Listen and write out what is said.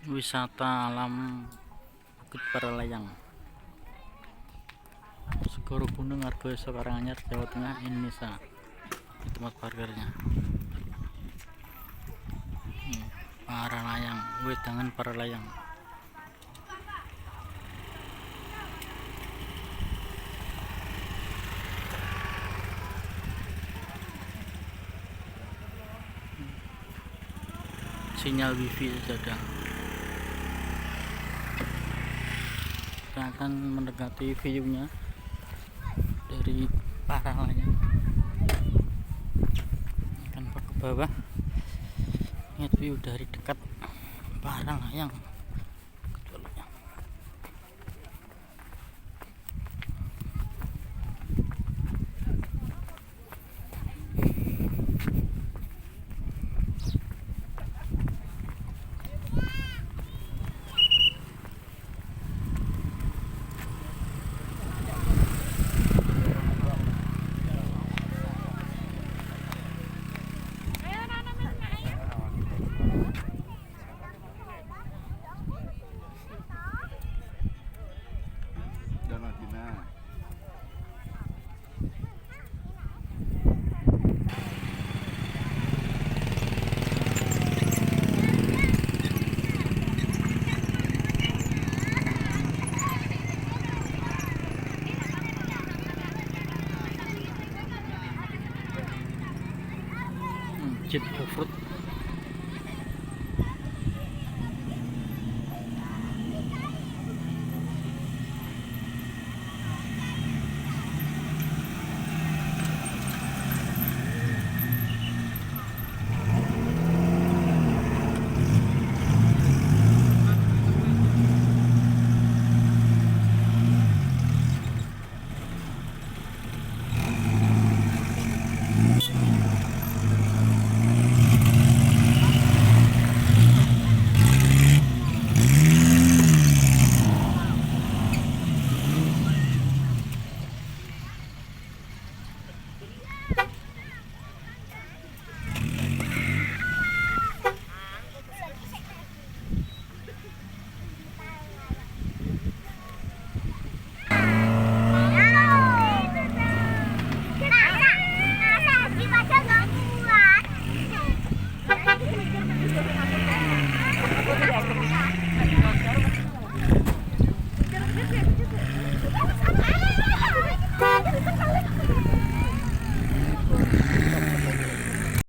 Wisata alam Bukit Paralayang, Segoro Gunung Argoso, Karanganyar, Jawa Tengah, Indonesia. Di tempat parkirnya Paralayang, wedangan Paralayang. Sinyal wifi sudah ada. Kita akan mendekati view-nya dari Paralayang. Akan ke bawah, lihat view dari dekat Paralayang. Jeep off-road.